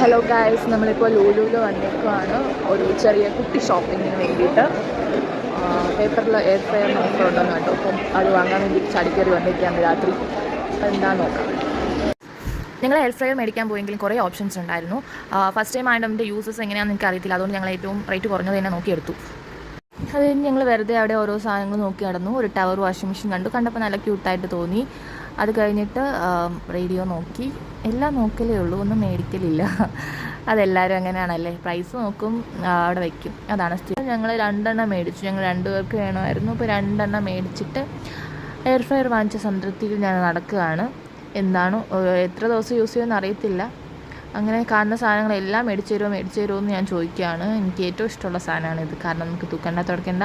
Hello guys, നമ്മളിപ്പോൾ ലൂലുവിൽ വന്നേക്കുവാണ് ഒരു ചെറിയ കുട്ടി ഷോപ്പിങ്ങിന് വേണ്ടിയിട്ട്. പേപ്പറിൽ എയർ ഫ്രയർ ഓഫർ ഉണ്ടെന്ന് കേട്ടോ. അപ്പം അത് വാങ്ങാൻ വേണ്ടി ചടിക്കറി വന്നേക്കാണ് രാത്രി. എന്താ നോക്കാം. ഞങ്ങൾ എയർ ഫ്രയർ മേടിക്കാൻ പോയെങ്കിലും കുറേ ഓപ്ഷൻസ് ഉണ്ടായിരുന്നു. ഫസ്റ്റ് ടൈം ആയിട്ട് അതിൻ്റെ യൂസസ് എങ്ങനെയാണെന്ന് എനിക്ക് അറിയത്തില്ല. അതുകൊണ്ട് ഞങ്ങൾ ഏറ്റവും റേറ്റ് കുറഞ്ഞത് തന്നെ നോക്കിയെടുത്തു. അത് കഴിഞ്ഞ് ഞങ്ങൾ വെറുതെ അവിടെ ഓരോ സാധനങ്ങൾ നോക്കി നടന്നു. ഒരു ടവർ വാഷിംഗ് മെഷീൻ കണ്ടപ്പോൾ നല്ല ക്യൂട്ടായിട്ട് തോന്നി. അത് കഴിഞ്ഞിട്ട് റേഡിയോ നോക്കി. എല്ലാം നോക്കലേ ഉള്ളൂ, ഒന്നും മേടിക്കലില്ല. അതെല്ലാവരും അങ്ങനെയാണല്ലേ, പ്രൈസ് നോക്കും, അവിടെ വയ്ക്കും. അതാണ് സ്ഥിരം. ഞങ്ങൾ 2 എണ്ണം മേടിച്ചു. ഞങ്ങൾ 2 പേർക്ക് വേണമായിരുന്നു. ഇപ്പോൾ 2 എണ്ണം മേടിച്ചിട്ട് എയർ ഫ്രയർ വാങ്ങിച്ച സംതൃപ്തിയിൽ ഞാൻ നടക്കുകയാണ്. എന്താണ് എത്ര ദിവസം യൂസ് ചെയ്യുമെന്ന് അറിയത്തില്ല. അങ്ങനെ കാണുന്ന സാധനങ്ങളെല്ലാം മേടിച്ചു തരുമോ എന്ന് ഞാൻ ചോദിക്കുകയാണ്. എനിക്ക് ഏറ്റവും ഇഷ്ടമുള്ള സാധനമാണിത്. കാരണം നമുക്ക് തൂക്കണ്ട തുടക്കേണ്ട.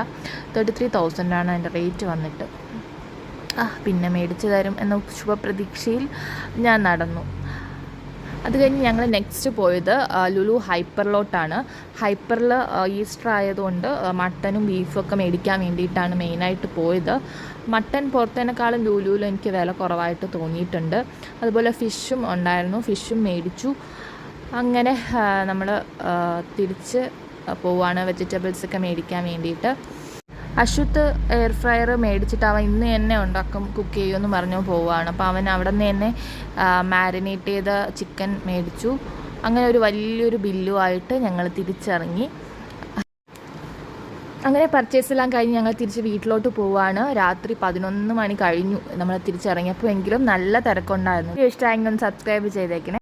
33,000 അതിൻ്റെ റേറ്റ് വന്നിട്ട്. പിന്നെ മേടിച്ചു തരും എന്ന ശുഭപ്രതീക്ഷയിൽ ഞാൻ നടന്നു. അത് കഴിഞ്ഞ് ഞങ്ങൾ നെക്സ്റ്റ് പോയത് ലുലു ഹൈപ്പറിലോട്ടാണ്. ഹൈപ്പറിൽ ഈസ്റ്റർ ആയതുകൊണ്ട് മട്ടനും ബീഫും ഒക്കെ മേടിക്കാൻ വേണ്ടിയിട്ടാണ് മെയിനായിട്ട് പോയത്. മട്ടൻ പുറത്തേനേക്കാളും ലുലുവിൽ എനിക്ക് വില കുറവായിട്ട് തോന്നിയിട്ടുണ്ട്. അതുപോലെ ഫിഷും ഉണ്ടായിരുന്നു, ഫിഷും മേടിച്ചു. അങ്ങനെ നമ്മൾ തിരിച്ച് പോവുകയാണ് വെജിറ്റബിൾസൊക്കെ മേടിക്കാൻ വേണ്ടിയിട്ട്. അശ്വത്ത് എയർ ഫ്രയർ മേടിച്ചിട്ട് അവൻ ഇന്ന് തന്നെ കുക്ക് ചെയ്യുമെന്ന് പറഞ്ഞു പോവുകയാണ്. അപ്പോൾ അവൻ അവിടെ നിന്ന് തന്നെ മാരിനേറ്റ് ചെയ്ത ചിക്കൻ മേടിച്ചു. അങ്ങനെ ഒരു വലിയൊരു ബില്ലുമായിട്ട് ഞങ്ങൾ തിരിച്ചിറങ്ങി. അങ്ങനെ പർച്ചേസ് എല്ലാം കഴിഞ്ഞ് ഞങ്ങൾ തിരിച്ച് വീട്ടിലോട്ട് പോവുകയാണ്. രാത്രി 11 മണി കഴിഞ്ഞു നമ്മൾ തിരിച്ചിറങ്ങിയപ്പോൾ. എങ്കിലും നല്ല തിരക്കുണ്ടായിരുന്നു. ഇഷ്ടമായെങ്കിൽ ഒന്ന് സബ്സ്ക്രൈബ് ചെയ്തേക്കണേ.